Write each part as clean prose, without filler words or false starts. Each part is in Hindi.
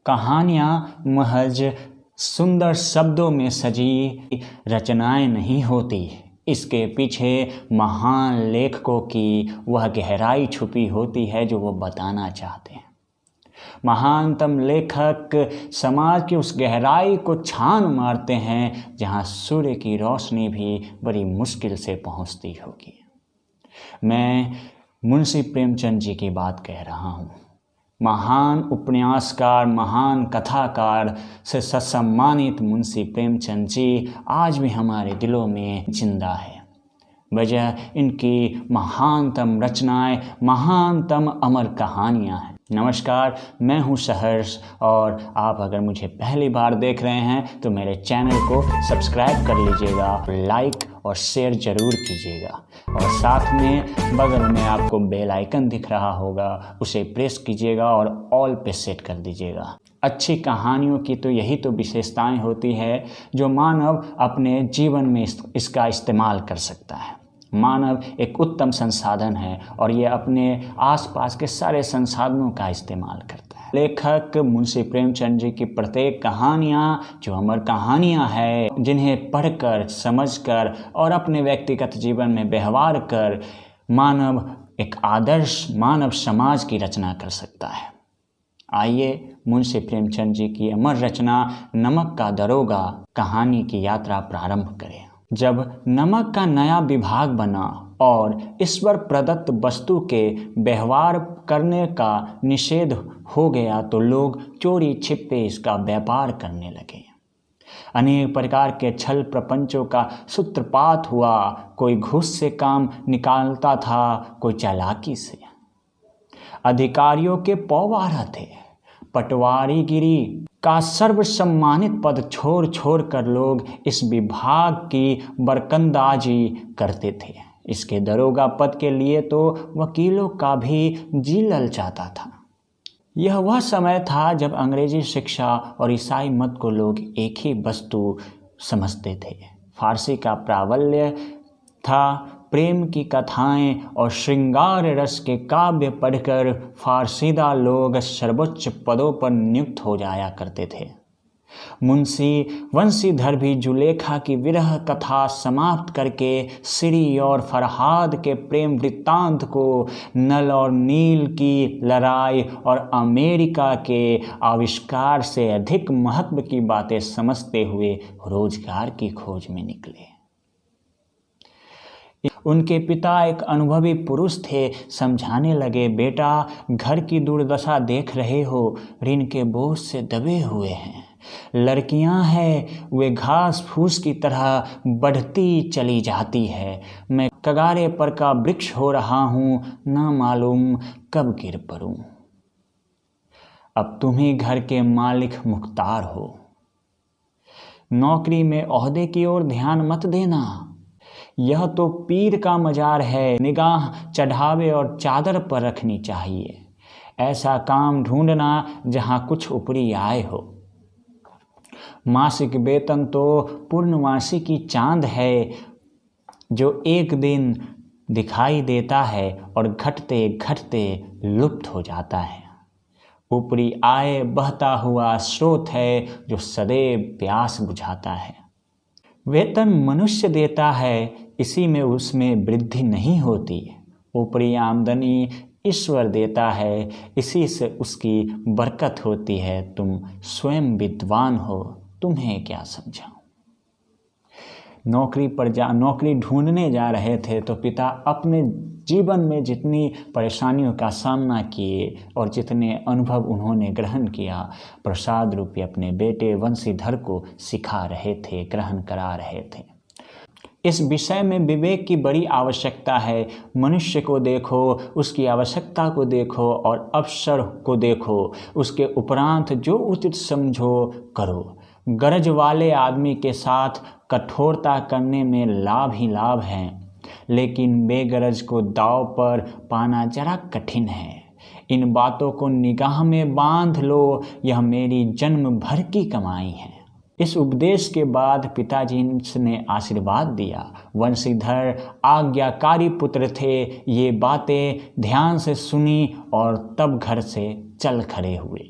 कहानियाँ महज सुंदर शब्दों में सजी रचनाएं नहीं होती, इसके पीछे महान लेखकों की वह गहराई छुपी होती है जो वो बताना चाहते हैं। महानतम लेखक समाज की उस गहराई को छान मारते हैं जहाँ सूर्य की रोशनी भी बड़ी मुश्किल से पहुँचती होगी। मैं मुंशी प्रेमचंद जी की बात कह रहा हूँ। महान उपन्यासकार, महान कथाकार से सम्मानित मुंशी प्रेमचंद जी आज भी हमारे दिलों में जिंदा है। वजह इनकी महानतम रचनाएं, महानतम अमर कहानियां हैं। नमस्कार, मैं हूं सहर्ष और आप अगर मुझे पहली बार देख रहे हैं तो मेरे चैनल को सब्सक्राइब कर लीजिएगा, लाइक और शेयर ज़रूर कीजिएगा और साथ में बगल में आपको बेल आइकन दिख रहा होगा, उसे प्रेस कीजिएगा और ऑल पे सेट कर दीजिएगा। अच्छी कहानियों की तो यही तो विशेषताएं होती है जो मानव अपने जीवन में इसका इस्तेमाल कर सकता है। मानव एक उत्तम संसाधन है और ये अपने आसपास के सारे संसाधनों का इस्तेमाल करता है। लेखक मुंशी प्रेमचंद जी की प्रत्येक कहानियाँ जो अमर कहानियाँ हैं, जिन्हें पढ़कर, समझकर और अपने व्यक्तिगत जीवन में व्यवहार कर मानव एक आदर्श मानव समाज की रचना कर सकता है। आइए मुंशी प्रेमचंद जी की अमर रचना नमक का दरोगा कहानी की यात्रा प्रारंभ करें। जब नमक का नया विभाग बना और ईश्वर प्रदत्त वस्तु के व्यवहार करने का निषेध हो गया तो लोग चोरी छिपे इसका व्यापार करने लगे। अनेक प्रकार के छल प्रपंचों का सूत्रपात हुआ। कोई घूस से काम निकालता था, कोई चालाकी से। अधिकारियों के पौवारा थे। पटवारीगिरी का सर्वसम्मानित पद छोड़ कर लोग इस विभाग की बरकंदाजी करते थे। इसके दरोगा पद के लिए तो वकीलों का भी जी ललचाता था। यह वह समय था जब अंग्रेजी शिक्षा और ईसाई मत को लोग एक ही वस्तु समझते थे। फारसी का प्राबल्य था। प्रेम की कथाएं और श्रृंगार रस के काव्य पढ़कर फारसीदा लोग सर्वोच्च पदों पर नियुक्त हो जाया करते थे। मुंशी वंशीधर भी जुलेखा की विरह कथा समाप्त करके श्री और फरहाद के प्रेम वृत्तांत को, नल और नील की लड़ाई और अमेरिका के आविष्कार से अधिक महत्व की बातें समझते हुए रोजगार की खोज में निकले। उनके पिता एक अनुभवी पुरुष थे। समझाने लगे, बेटा घर की दुर्दशा देख रहे हो, ऋण के बोझ से दबे हुए हैं। लड़कियां हैं, वे घास फूस की तरह बढ़ती चली जाती है। मैं कगारे पर का वृक्ष हो रहा हूँ, ना मालूम कब गिर पड़ूं। अब तुम ही घर के मालिक मुख्तार हो। नौकरी में ओहदे की ओर ध्यान मत देना, यह तो पीर का मजार है। निगाह चढ़ावे और चादर पर रखनी चाहिए। ऐसा काम ढूंढना जहां कुछ ऊपरी आय हो। मासिक वेतन तो पूर्णमासी की चांद है जो एक दिन दिखाई देता है और घटते घटते लुप्त हो जाता है। ऊपरी आय बहता हुआ स्रोत है जो सदैव प्यास बुझाता है। वेतन मनुष्य देता है, इसी में उसमें वृद्धि नहीं होती। ऊपरी आमदनी ईश्वर देता है, इसी से उसकी बरकत होती है। तुम स्वयं विद्वान हो, तुम्हें क्या समझाऊं। नौकरी ढूंढने जा रहे थे तो पिता अपने जीवन में जितनी परेशानियों का सामना किए और जितने अनुभव उन्होंने ग्रहण किया, प्रसाद रूपी अपने बेटे वंशीधर को सिखा रहे थे, ग्रहण करा रहे थे। इस विषय में विवेक की बड़ी आवश्यकता है। मनुष्य को देखो, उसकी आवश्यकता को देखो और अवसर को देखो, उसके उपरांत जो उचित समझो करो। गरज वाले आदमी के साथ कठोरता करने में लाभ ही लाभ है, लेकिन बेगरज को दांव पर पाना जरा कठिन है। इन बातों को निगाह में बांध लो, यह मेरी जन्म भर की कमाई है। इस उपदेश के बाद पिताजी ने आशीर्वाद दिया। वंशीधर आज्ञाकारी पुत्र थे। ये बातें ध्यान से सुनी और तब घर से चल खड़े हुए।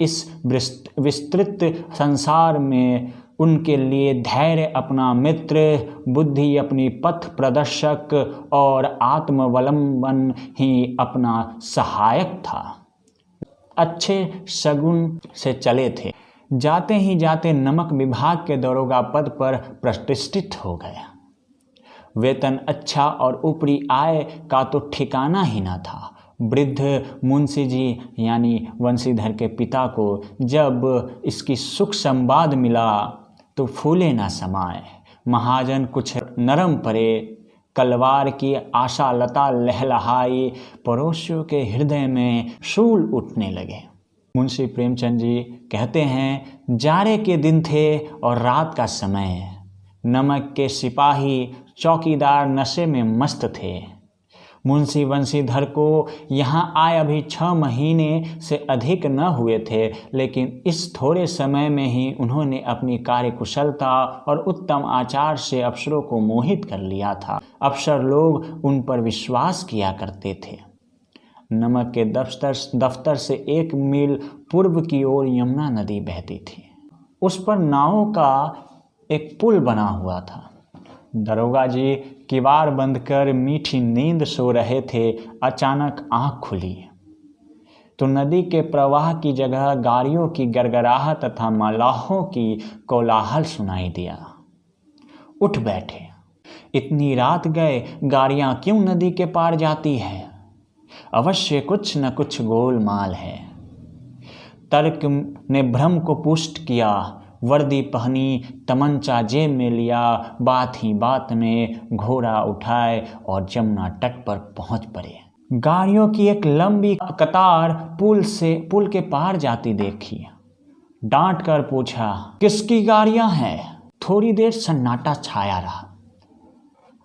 इस विस्तृत संसार में उनके लिए धैर्य अपना मित्र, बुद्धि अपनी पथ प्रदर्शक और आत्मावलंबन ही अपना सहायक था। अच्छे शगुन से चले थे। जाते ही जाते नमक विभाग के दरोगा पद पर प्रतिष्ठित हो गया। वेतन अच्छा और ऊपरी आय का तो ठिकाना ही न था। वृद्ध मुंशी जी यानी वंशीधर के पिता को जब इसकी सुख संवाद मिला तो फूले न समाए। महाजन कुछ नरम पड़े, कलवार की आशा लता लहलहाई, पड़ोसियों के हृदय में शूल उठने लगे। मुंशी प्रेमचंद जी कहते हैं, जाड़े के दिन थे और रात का समय। नमक के सिपाही चौकीदार नशे में मस्त थे। मुंशी वंशीधर को यहाँ आए अभी 6 महीने से अधिक न हुए थे, लेकिन इस थोड़े समय में ही उन्होंने अपनी कार्यकुशलता और उत्तम आचार से अफसरों को मोहित कर लिया था। अफसर लोग उन पर विश्वास किया करते थे। नमक के दफ्तर से 1 मील पूर्व की ओर यमुना नदी बहती थी। उस पर नावों का एक पुल बना हुआ था। दरोगा जी किवाड़ बंद कर मीठी नींद सो रहे थे। अचानक आंख खुली तो नदी के प्रवाह की जगह गाड़ियों की गड़गड़ाहट तथा मलाहों की कोलाहल सुनाई दिया। उठ बैठे। इतनी रात गए, गाड़ियां क्यों नदी के पार जाती है? अवश्य कुछ न कुछ गोलमाल है। तर्क ने भ्रम को पुष्ट किया। वर्दी पहनी, तमंचा जेब में लिया, बात ही बात में घोड़ा उठाए और जमुना तट पर पहुंच पड़े। गाड़ियों की एक लंबी कतार पुल के पार जाती देखी। डांट कर पूछा, किसकी गाड़ियां हैं? थोड़ी देर सन्नाटा छाया रहा।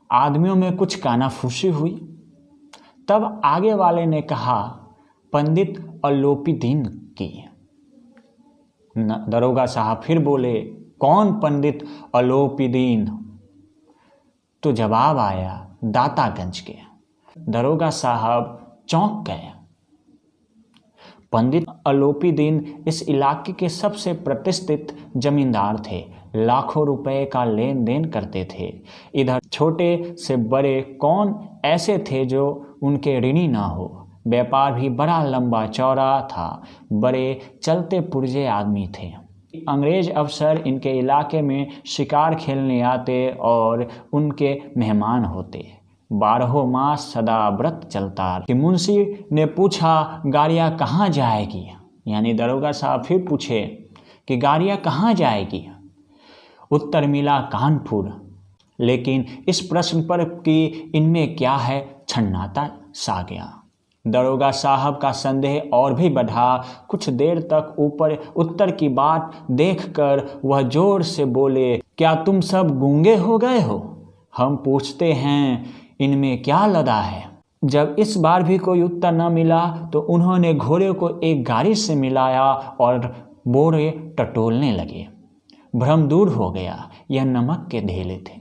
आदमियों में कुछ कानाफूसी हुई। तब आगे वाले ने कहा, पंडित अलोपीदीन की। दरोगा साहब फिर बोले, कौन पंडित अलोपीदीन? तो जवाब आया, दातागंज के। दरोगा साहब चौंक गए। पंडित अलोपीदीन इस इलाके के सबसे प्रतिष्ठित जमींदार थे। लाखों रुपए का लेन देन करते थे। इधर छोटे से बड़े कौन ऐसे थे जो उनके ऋणी ना हो। व्यापार भी बड़ा लंबा चौड़ा था। बड़े चलते पुर्जे आदमी थे। अंग्रेज अफसर इनके इलाके में शिकार खेलने आते और उनके मेहमान होते। 12 मास सदा व्रत चलता। कि मुंशी ने पूछा, गाड़ियाँ कहाँ जाएगी? यानी दरोगा साहब फिर पूछे कि गाड़ियाँ कहाँ जाएगी? उत्तर मिला, कानपुर। लेकिन इस प्रश्न पर कि इनमें क्या है, छन्नाटा सा गया। दरोगा साहब का संदेह और भी बढ़ा। कुछ देर तक उत्तर की बात देखकर वह जोर से बोले, क्या तुम सब गूंगे हो गए हो? हम पूछते हैं, इनमें क्या लदा है? जब इस बार भी कोई उत्तर न मिला तो उन्होंने घोड़े को एक गाड़ी से मिलाया और बोरे टटोलने लगे। भ्रम दूर हो गया। यह नमक के ढेले थे।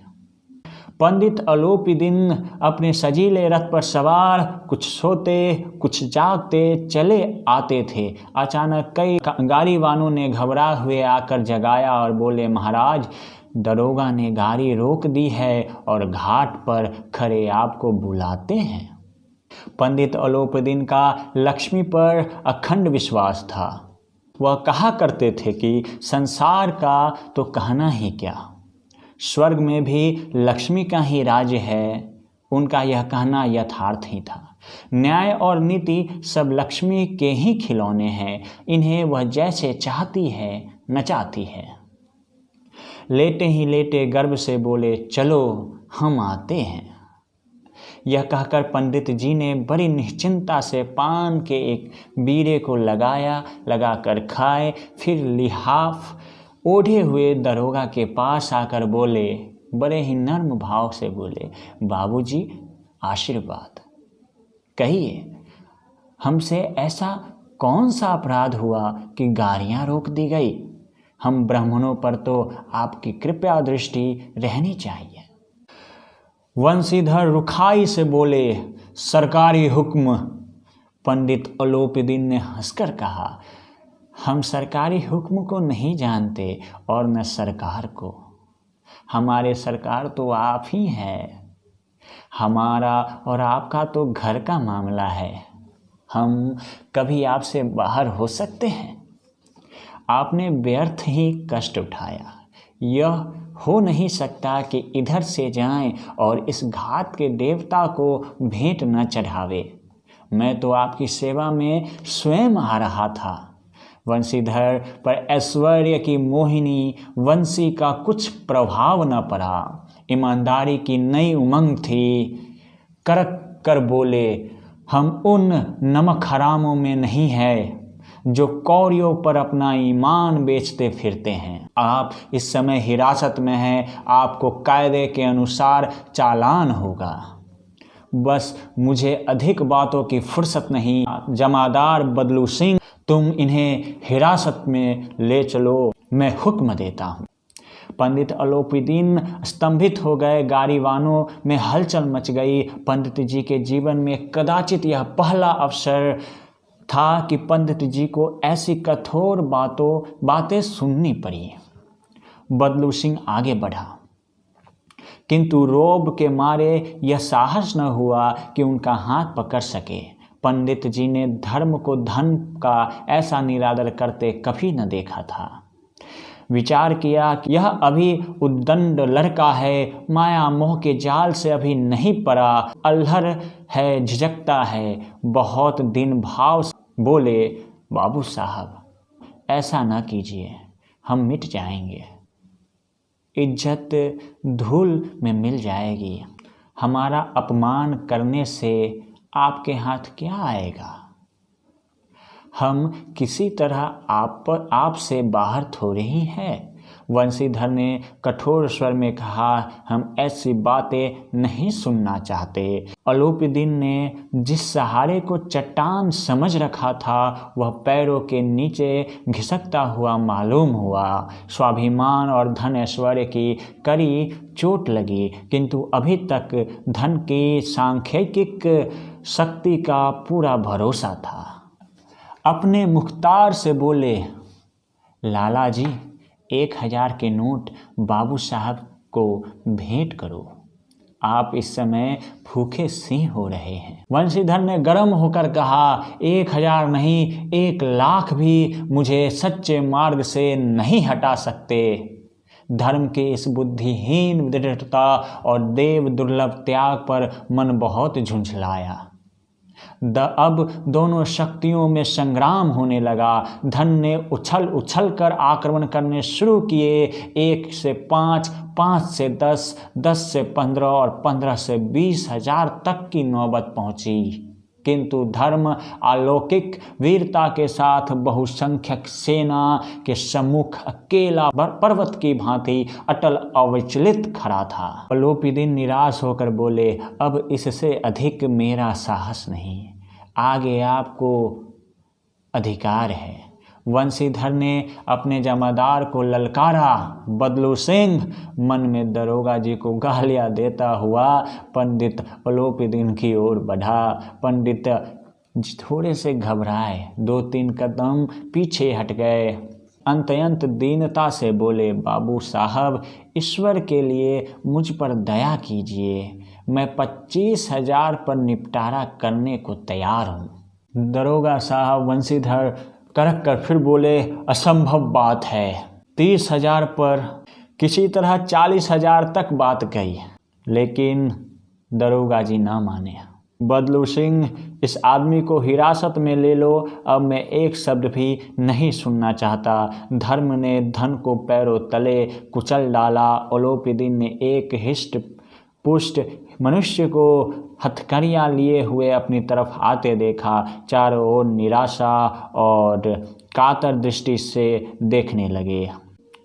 पंडित अलोपीदीन अपने सजीले रथ पर सवार, कुछ सोते कुछ जागते चले आते थे। अचानक कई गाड़ी वालों ने घबरा हुए आकर जगाया और बोले, महाराज, दरोगा ने गाड़ी रोक दी है और घाट पर खड़े आपको बुलाते हैं। पंडित अलोपीदीन का लक्ष्मी पर अखंड विश्वास था। वह कहा करते थे कि संसार का तो कहना ही क्या, स्वर्ग में भी लक्ष्मी का ही राज्य है। उनका यह कहना यथार्थ ही था। न्याय और नीति सब लक्ष्मी के ही खिलौने हैं। इन्हें वह जैसे चाहती है नचाती है। लेटे ही लेटे गर्व से बोले, चलो हम आते हैं। यह कहकर पंडित जी ने बड़ी निश्चिंता से पान के एक बीड़े को लगाकर खाए। फिर लिहाफ ओढ़े हुए दरोगा के पास आकर बोले, बड़े ही नर्म भाव से बोले, बाबूजी आशीर्वाद। कहिए, हमसे ऐसा कौन सा अपराध हुआ कि गाड़ियाँ रोक दी गई? हम ब्राह्मणों पर तो आपकी कृपा दृष्टि रहनी चाहिए। वंशीधर रुखाई से बोले, सरकारी हुक्म। पंडित अलोपीदीन ने हंसकर कहा, हम सरकारी हुक्म को नहीं जानते और न सरकार को। हमारे सरकार तो आप ही हैं। हमारा और आपका तो घर का मामला है। हम कभी आपसे बाहर हो सकते हैं? आपने व्यर्थ ही कष्ट उठाया। यह हो नहीं सकता कि इधर से जाएं और इस घात के देवता को भेंट न चढ़ावे। मैं तो आपकी सेवा में स्वयं आ रहा था। वंशीधर पर ऐश्वर्य की मोहिनी वंशी का कुछ प्रभाव न पड़ा। ईमानदारी की नई उमंग थी। करक कर बोले, हम उन नमक हरामों में नहीं है जो कौड़ियों पर अपना ईमान बेचते फिरते हैं। आप इस समय हिरासत में हैं। आपको कायदे के अनुसार चालान होगा। बस मुझे अधिक बातों की फुर्सत नहीं। जमादार बदलू सिंह, तुम इन्हें हिरासत में ले चलो, मैं हुक्म देता हूँ। पंडित अलोपीदीन स्तंभित हो गए। गाड़ीवानों में हलचल मच गई। पंडित जी के जीवन में कदाचित यह पहला अवसर था कि पंडित जी को ऐसी कठोर बातें सुननी पड़ी। बदलू सिंह आगे बढ़ा, किंतु रोब के मारे यह साहस न हुआ कि उनका हाथ पकड़ सके। पंडित जी ने धर्म को धन का ऐसा निरादर करते कभी न देखा था। विचार किया कि यह अभी उद्दंड लड़का है, माया मोह के जाल से अभी नहीं पड़ा, अल्हड़ है, झिझकता है। बहुत दिन भाव बोले, बाबू साहब ऐसा न कीजिए, हम मिट जाएंगे। इज्जत धूल में मिल जाएगी। हमारा अपमान करने से आपके हाथ क्या आएगा? हम किसी तरह आपसे बाहर थोड़े ही हैं। वंशीधर ने कठोर स्वर में कहा, हम ऐसी बातें नहीं सुनना चाहते। अलोपीदीन ने जिस सहारे को चट्टान समझ रखा था वह पैरों के नीचे घिसकता हुआ मालूम हुआ। स्वाभिमान और धन ऐश्वर्य की कड़ी चोट लगी, किंतु अभी तक धन की सांख्यिक शक्ति का पूरा भरोसा था। अपने मुख्तार से बोले, लाला जी 1000 के नोट बाबू साहब को भेंट करो। आप इस समय भूखे सिंह हो रहे हैं। वंशीधर ने गर्म होकर कहा, 1000 नहीं, 1,00,000 भी मुझे सच्चे मार्ग से नहीं हटा सकते। धर्म की इस बुद्धिहीन दृढ़ता और देव दुर्लभ त्याग पर मन बहुत झुंझलाया। अब दोनों शक्तियों में संग्राम होने लगा। धन ने उछल उछल कर आक्रमण करने शुरू किए। 1 से 5, 5 से 10, 10 से 15 और 15 से 20,000 तक की नौबत पहुंची। किंतु धर्म अलौकिक वीरता के साथ बहुसंख्यक सेना के सम्मुख अकेला पर्वत की भांति अटल अविचलित खड़ा था। अलोपीदीन निराश होकर बोले, अब इससे अधिक मेरा साहस नहीं, आगे आपको अधिकार है। वंशीधर ने अपने जमादार को ललकारा। बदलू सिंह मन में दरोगा जी को गालियां देता हुआ पंडित अलोपीदीन की ओर बढ़ा। पंडित थोड़े से घबराए, 2-3 कदम पीछे हट गए। अंतयंत दीनता से बोले, बाबू साहब ईश्वर के लिए मुझ पर दया कीजिए, मैं 25,000 पर निपटारा करने को तैयार हूँ। दरोगा साहब वंशीधर करक कर फिर बोले, असंभव बात है। 30,000 पर किसी तरह 40,000 तक बात गई, लेकिन दरोगा जी ना माने। बदलू सिंह, इस आदमी को हिरासत में ले लो, अब मैं एक शब्द भी नहीं सुनना चाहता। धर्म ने धन को पैरों तले कुचल डाला। अलोपीदीन ने एक हिष्ट पुष्ट मनुष्य को हथकड़ियाँ लिए हुए अपनी तरफ आते देखा। चारों ओर निराशा और कातर दृष्टि से देखने लगे।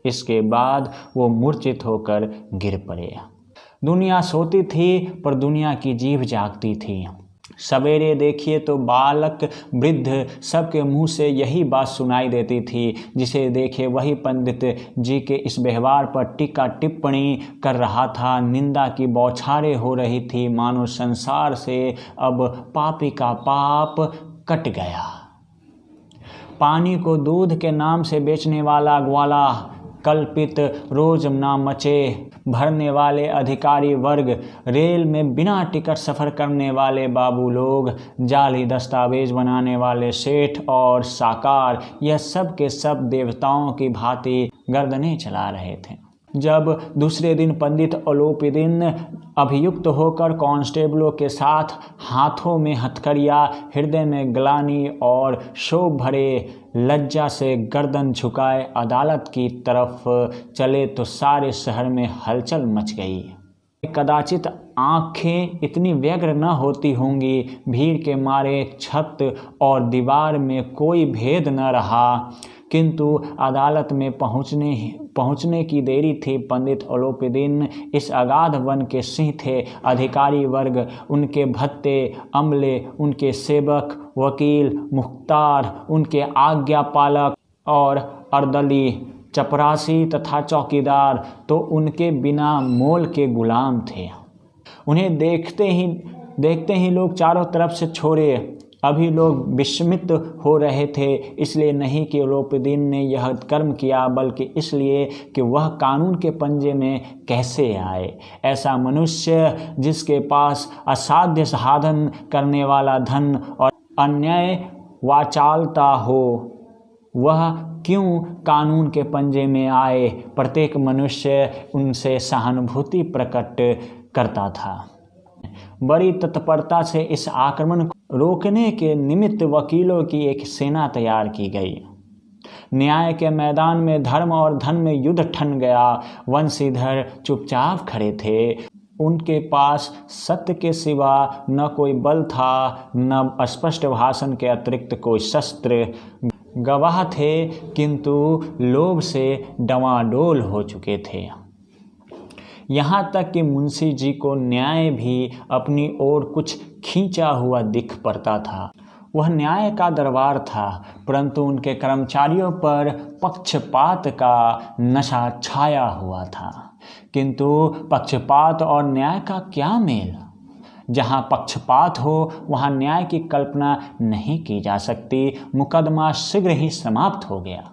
इसके बाद वो मूर्छित होकर गिर पड़े। दुनिया सोती थी पर दुनिया की जीभ जागती थी। सवेरे देखिए तो बालक वृद्ध सबके मुंह से यही बात सुनाई देती थी। जिसे देखे वही पंडित जी के इस व्यवहार पर टीका टिप्पणी कर रहा था। निंदा की बौछारें हो रही थी, मानो संसार से अब पापी का पाप कट गया। पानी को दूध के नाम से बेचने वाला ग्वाला, कल्पित रोजनामचे भरने वाले अधिकारी वर्ग, रेल में बिना टिकट सफ़र करने वाले बाबू लोग, जाली दस्तावेज बनाने वाले सेठ और साकार, यह सब के सब देवताओं की भांति गर्दनें चला रहे थे। जब दूसरे दिन पंडित अलोपीदीन अभियुक्त होकर कांस्टेबलों के साथ हाथों में हथकड़ियाँ, हृदय में ग्लानि और शोभ भरे लज्जा से गर्दन झुकाए अदालत की तरफ चले तो सारे शहर में हलचल मच गई। कदाचित आंखें इतनी व्यग्र न होती होंगी, भीड़ के मारे छत और दीवार में कोई भेद न रहा, किंतु अदालत में पहुंचने की देरी थी। पंडित अलोपीदीन इस अगाध वन के सिंह थे। अधिकारी वर्ग, उनके भत्ते, अमले, उनके सेवक, वकील, मुख्तार, उनके आज्ञापालक और अर्दली, चपरासी तथा चौकीदार तो उनके बिना मोल के गुलाम थे। उन्हें देखते ही लोग चारों तरफ से छोड़े। अभी लोग विस्मित हो रहे थे, इसलिए नहीं कि अलोपीदीन ने यह कर्म किया, बल्कि इसलिए कि वह कानून के पंजे में कैसे आए। ऐसा मनुष्य जिसके पास असाध्य साधन करने वाला धन और अन्याय वाचालता हो, वह क्यों कानून के पंजे में आए। प्रत्येक मनुष्य उनसे सहानुभूति प्रकट करता था। बड़ी तत्परता से इस आक्रमण को रोकने के निमित्त वकीलों की एक सेना तैयार की गई। न्याय के मैदान में धर्म और धन में युद्ध ठन गया। वंशीधर चुपचाप खड़े थे। उनके पास सत्य के सिवा न कोई बल था, न स्पष्ट भाषण के अतिरिक्त कोई शस्त्र। गवाह थे, किंतु लोभ से डवाडोल हो चुके थे। यहाँ तक कि मुंशी जी को न्याय भी अपनी ओर कुछ खींचा हुआ दिख पड़ता था। वह न्याय का दरबार था, परंतु उनके कर्मचारियों पर पक्षपात का नशा छाया हुआ था। किंतु पक्षपात और न्याय का क्या मेल? जहाँ पक्षपात हो वहाँ न्याय की कल्पना नहीं की जा सकती। मुकदमा शीघ्र ही समाप्त हो गया।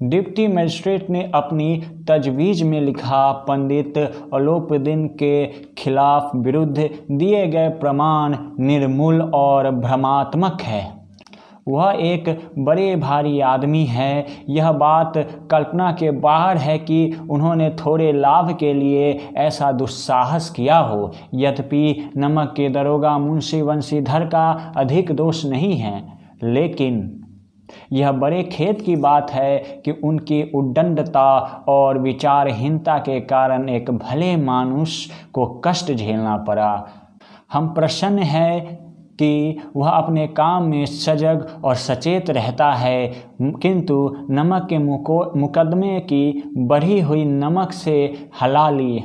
डिप्टी मजिस्ट्रेट ने अपनी तजवीज़ में लिखा, पंडित अलोपीदीन के खिलाफ विरुद्ध दिए गए प्रमाण निर्मूल और भ्रमात्मक है। वह एक बड़े भारी आदमी है। यह बात कल्पना के बाहर है कि उन्होंने थोड़े लाभ के लिए ऐसा दुस्साहस किया हो। यद्यपि नमक के दरोगा मुंशी वंशीधर का अधिक दोष नहीं है, लेकिन यह बड़े खेद की बात है कि उनकी उद्दंडता और विचारहीनता के कारण एक भले मानुष को कष्ट झेलना पड़ा। हम प्रसन्न हैं कि वह अपने काम में सजग और सचेत रहता है, किंतु नमक के मुकदमे की बढ़ी हुई नमक से हलाली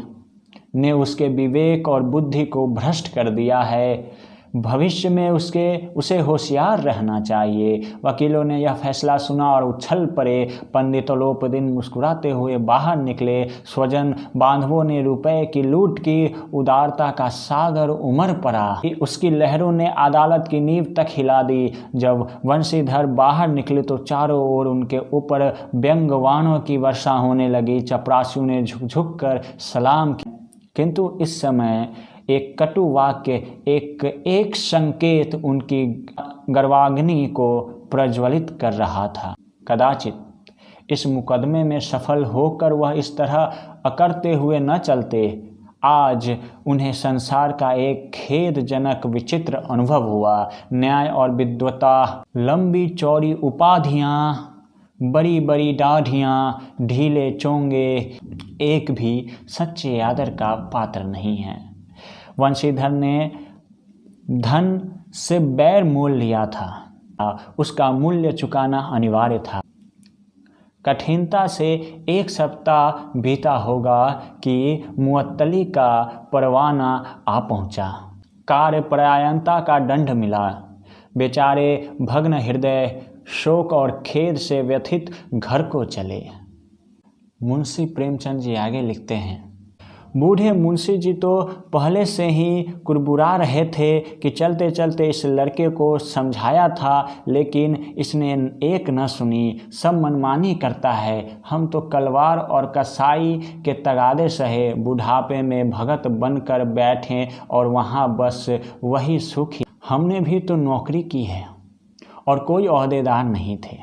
ने उसके विवेक और बुद्धि को भ्रष्ट कर दिया है। भविष्य में उसे होशियार रहना चाहिए। वकीलों ने यह फैसला सुना और उछल पड़े। पंडित अलोपीदीन मुस्कुराते हुए बाहर निकले। स्वजन बांधवों ने रुपए की लूट की। उदारता का सागर उमड़ पड़ा। उसकी लहरों ने अदालत की नींव तक हिला दी। जब वंशीधर बाहर निकले तो चारों ओर उनके ऊपर व्यंग्यवाणों की वर्षा होने लगी। चपरासियों ने झुक झुक कर सलाम किया, किंतु इस समय एक कटु वाक्य, एक संकेत उनकी गर्वाग्नि को प्रज्वलित कर रहा था। कदाचित इस मुकदमे में सफल होकर वह इस तरह अकड़ते हुए न चलते। आज उन्हें संसार का एक खेदजनक विचित्र अनुभव हुआ। न्याय और विद्वता, लंबी चौड़ी उपाधियाँ, बड़ी बड़ी दाढ़ियाँ, ढीले चोंगे, एक भी सच्चे आदर का पात्र नहीं है। वंशीधर ने धन से बैर मोल लिया था, उसका मूल्य चुकाना अनिवार्य था। कठिनता से एक सप्ताह बीता होगा कि मुअत्तली का परवाना आ पहुंचा। कार्यपरायणता का दंड मिला। बेचारे भग्न हृदय, शोक और खेद से व्यथित घर को चले। मुंशी प्रेमचंद जी आगे लिखते हैं, बूढ़े मुंशी जी तो पहले से ही कुरबुरा रहे थे कि चलते चलते इस लड़के को समझाया था, लेकिन इसने एक न सुनी, सब मनमानी करता है। हम तो कलवार और कसाई के तगादे सहे, बुढ़ापे में भगत बनकर बैठे और वहाँ बस वही सुख। हमने भी तो नौकरी की है और कोई ओहदेदार नहीं थे,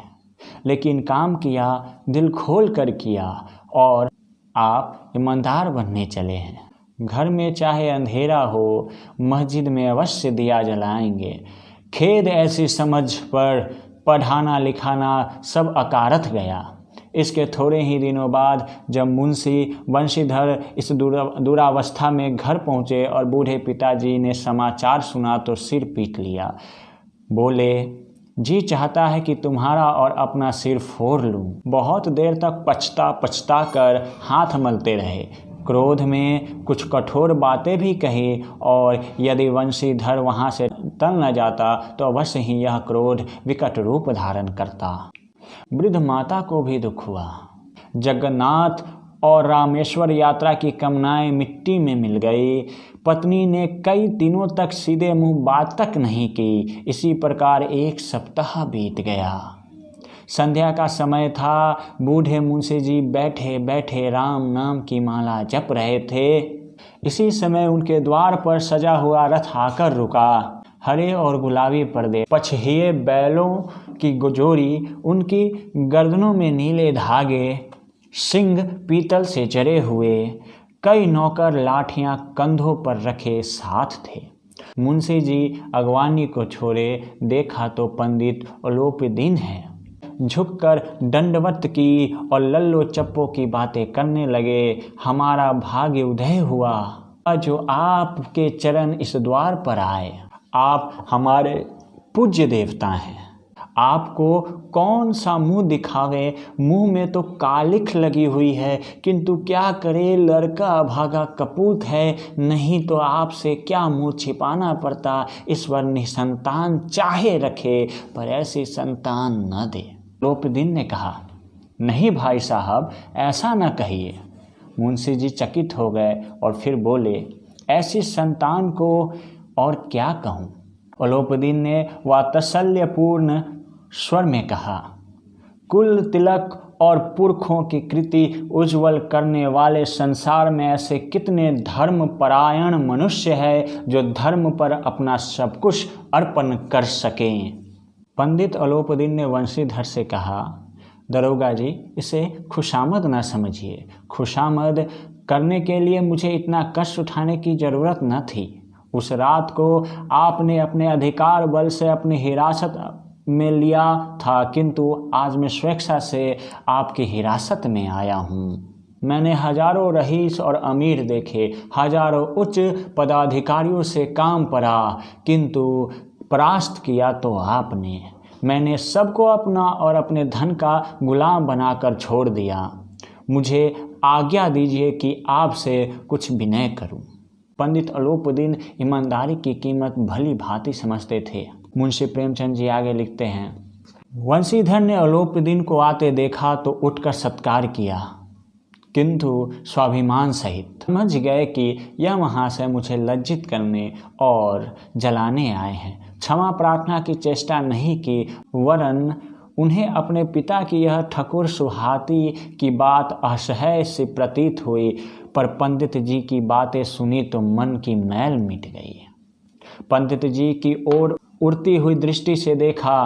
लेकिन काम किया, दिल खोल कर किया, और आप ईमानदार बनने चले हैं। घर में चाहे अंधेरा हो, मस्जिद में अवश्य दिया जलाएंगे। खेद ऐसी समझ पर पढ़ाना लिखाना सब अकारथ गया। इसके थोड़े ही दिनों बाद जब मुंशी बंशीधर इस दुरावस्था में घर पहुँचे और बूढ़े पिताजी ने समाचार सुना तो सिर पीट लिया। बोले, जी चाहता है कि तुम्हारा और अपना सिर फोड़ लूं। बहुत देर तक पछता कर हाथ मलते रहे। क्रोध में कुछ कठोर बातें भी कही, और यदि वंशीधर वहाँ से टल न जाता तो अवश्य ही यह क्रोध विकट रूप धारण करता। वृद्ध माता को भी दुख हुआ। जगन्नाथ और रामेश्वर यात्रा की कामनाएं मिट्टी में मिल गई। पत्नी ने कई दिनों तक सीधे मुंह बात तक नहीं की। इसी प्रकार एक सप्ताह बीत गया। संध्या का समय था। बूढ़े मुंशी जी बैठे बैठे राम नाम की माला जप रहे थे। इसी समय उनके द्वार पर सजा हुआ रथ आकर रुका। हरे और गुलाबी पर्दे, पछहिए बैलों की गोजोरी, उनकी गर्दनों में नीले धागे, सिंह पीतल से जरे हुए, कई नौकर लाठियां कंधों पर रखे साथ थे। मुंशी जी अगवानी को छोड़े, देखा तो पंडित अलोपीदीन है। झुककर दंडवत की और लल्लो चप्पो की बातें करने लगे। हमारा भाग्य उदय हुआ जो आपके चरण इस द्वार पर आए। आप हमारे पूज्य देवता हैं। आपको कौन सा मुंह दिखावे, मुंह में तो कालिख लगी हुई है, किंतु क्या करे, लड़का अभागा कपूत है, नहीं तो आपसे क्या मुंह छिपाना पड़ता। ईश्वर निसंतान चाहे रखे, पर ऐसी संतान न दे। अलोपीदीन ने कहा, नहीं भाई साहब, ऐसा न कहिए। मुंशी जी चकित हो गए और फिर बोले, ऐसी संतान को और क्या कहूँ। अलोपीदीन ने वात्सल्यपूर्ण स्वर में कहा, कुल तिलक और पुरखों की कृति उज्जवल करने वाले संसार में ऐसे कितने धर्म परायण मनुष्य है जो धर्म पर अपना सब कुछ अर्पण कर सकें। पंडित अलोपीदीन ने वंशीधर से कहा, दरोगा जी, इसे खुशामद न समझिए। खुशामद करने के लिए मुझे इतना कष्ट उठाने की ज़रूरत न थी। उस रात को आपने अपने अधिकार बल से अपनी हिरासत में लिया था, किंतु आज मैं स्वेच्छा से आपकी हिरासत में आया हूँ। मैंने हजारों रईस और अमीर देखे, हजारों उच्च पदाधिकारियों से काम पड़ा, किंतु परास्त किया तो आपने। मैंने सबको अपना और अपने धन का गुलाम बनाकर छोड़ दिया। मुझे आज्ञा दीजिए कि आपसे कुछ विनय करूं। पंडित अलोपीदीन ईमानदारी की कीमत भली भांति समझते थे। मुंशी प्रेमचंद जी आगे लिखते हैं, वंशीधर ने अलोपीदीन को आते देखा तो उठकर सत्कार किया, किंतु स्वाभिमान सहित। समझ गए कि यह महाशय मुझे लज्जित करने और जलाने आए हैं। क्षमा प्रार्थना की चेष्टा नहीं की, वरन उन्हें अपने पिता की यह ठकुर सुहाती की बात असह्य सी प्रतीत हुई, पर पंडित जी की बातें सुनी तो मन की मैल मिट गई। पंडित जी की ओर उड़ती हुई दृष्टि से देखा,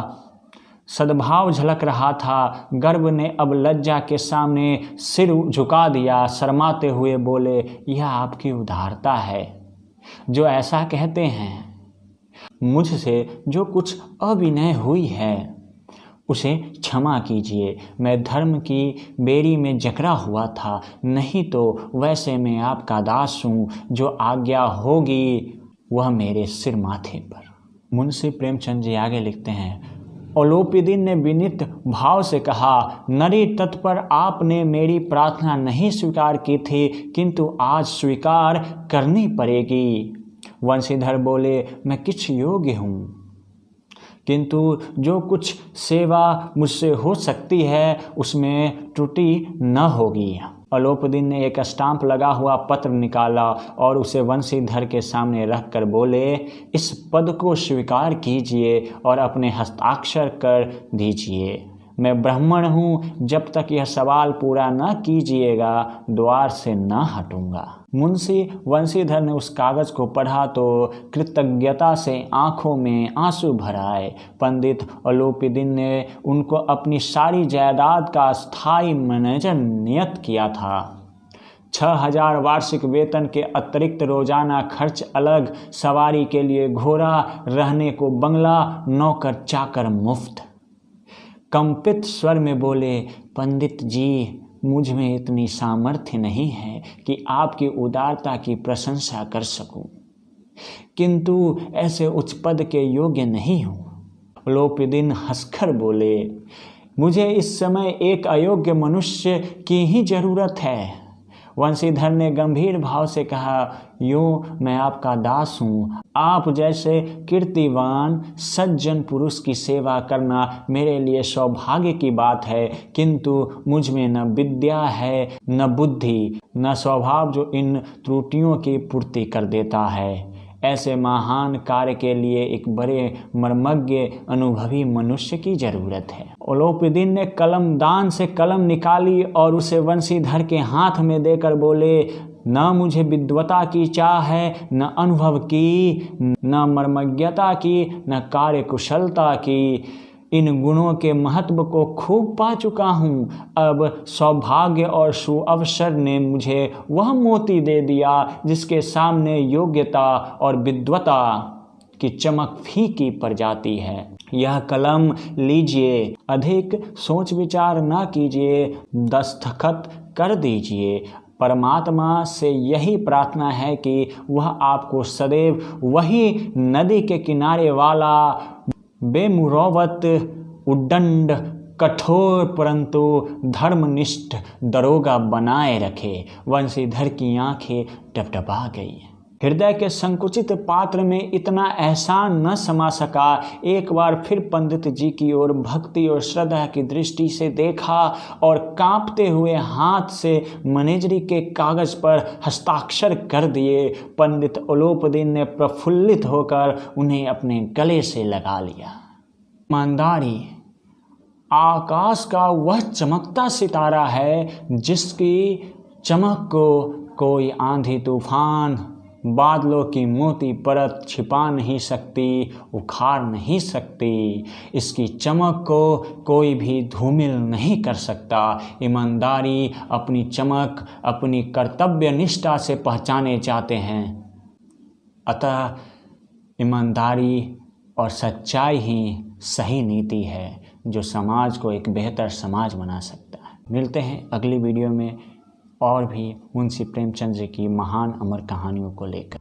सद्भाव झलक रहा था। गर्भ ने अब लज्जा के सामने सिर झुका दिया। शर्माते हुए बोले, यह आपकी उदारता है जो ऐसा कहते हैं। मुझसे जो कुछ अविनय हुई है उसे क्षमा कीजिए। मैं धर्म की बेड़ी में जकड़ा हुआ था, नहीं तो वैसे मैं आपका दास हूँ। जो आज्ञा होगी वह मेरे सिर माथे पर। मुंशी प्रेमचंद जी आगे लिखते हैं, अलोपीदीन ने विनीत भाव से कहा, नरी तत्पर आपने मेरी प्रार्थना नहीं स्वीकार की थी, किंतु आज स्वीकार करनी पड़ेगी। वंशीधर बोले, मैं किछ योग्य हूँ, किंतु जो कुछ सेवा मुझसे हो सकती है उसमें त्रुटि न होगी। अलोपदीन ने एक स्टाम्प लगा हुआ पत्र निकाला और उसे वंशीधर के सामने रखकर बोले, इस पद को स्वीकार कीजिए और अपने हस्ताक्षर कर दीजिए। मैं ब्राह्मण हूँ, जब तक यह सवाल पूरा न कीजिएगा द्वार से न हटूंगा। मुंशी वंशीधर ने उस कागज को पढ़ा तो कृतज्ञता से आंखों में आंसू भर आए। पंडित अलोपीदीन ने उनको अपनी सारी जायदाद का स्थायी मैनेजर नियुक्त किया था। 6000 वार्षिक वेतन के अतिरिक्त रोजाना खर्च अलग, सवारी के लिए घोड़ा, रहने को बंगला, नौकर चाकर मुफ्त। कंपित स्वर में बोले, पंडित जी, मुझ में इतनी सामर्थ्य नहीं है कि आपकी उदारता की प्रशंसा कर सकूं, किंतु ऐसे उच्च पद के योग्य नहीं हूं। अलोपीदीन हंसकर बोले, मुझे इस समय एक अयोग्य मनुष्य की ही जरूरत है। वंशीधर ने गंभीर भाव से कहा, यूँ मैं आपका दास हूँ। आप जैसे कीर्तिवान सज्जन पुरुष की सेवा करना मेरे लिए सौभाग्य की बात है, किंतु मुझ में न विद्या है, न बुद्धि, न स्वभाव जो इन त्रुटियों की पूर्ति कर देता है। ऐसे महान कार्य के लिए एक बड़े मर्मज्ञ अनुभवी मनुष्य की जरूरत है। अलोपीदीन ने कलमदान से कलम निकाली और उसे वंशीधर के हाथ में देकर बोले, न मुझे विद्वता की चाह है, न अनुभव की, न मर्मज्ञता की, न कार्यकुशलता की। इन गुणों के महत्व को खूब पा चुका हूँ। अब सौभाग्य और सुअवसर ने मुझे वह मोती दे दिया जिसके सामने योग्यता और विद्वता की चमक फीकी पड़ जाती है। यह कलम लीजिए, अधिक सोच विचार न कीजिए, दस्तखत कर दीजिए। परमात्मा से यही प्रार्थना है कि वह आपको सदैव वही नदी के किनारे वाला बेमुरौवत, उद्दंड, कठोर परंतु धर्मनिष्ठ दरोगा बनाए रखे। वंशीधर की आंखें टपटपा गई। हृदय के संकुचित पात्र में इतना एहसान न समा सका। एक बार फिर पंडित जी की ओर भक्ति और श्रद्धा की दृष्टि से देखा और कांपते हुए हाथ से मैनेजरी के कागज पर हस्ताक्षर कर दिए। पंडित अलोपीदीन ने प्रफुल्लित होकर उन्हें अपने गले से लगा लिया। ईमानदारी आकाश का वह चमकता सितारा है जिसकी चमक को कोई आंधी तूफान, बादलों की मोटी परत छिपा नहीं सकती, उखाड़ नहीं सकती। इसकी चमक को कोई भी धूमिल नहीं कर सकता। ईमानदारी अपनी चमक अपनी कर्तव्य निष्ठा से पहचाने जाते हैं। अतः ईमानदारी और सच्चाई ही सही नीति है जो समाज को एक बेहतर समाज बना सकता है। मिलते हैं अगली वीडियो में और भी मुंशी प्रेमचंद जी की महान अमर कहानियों को लेकर।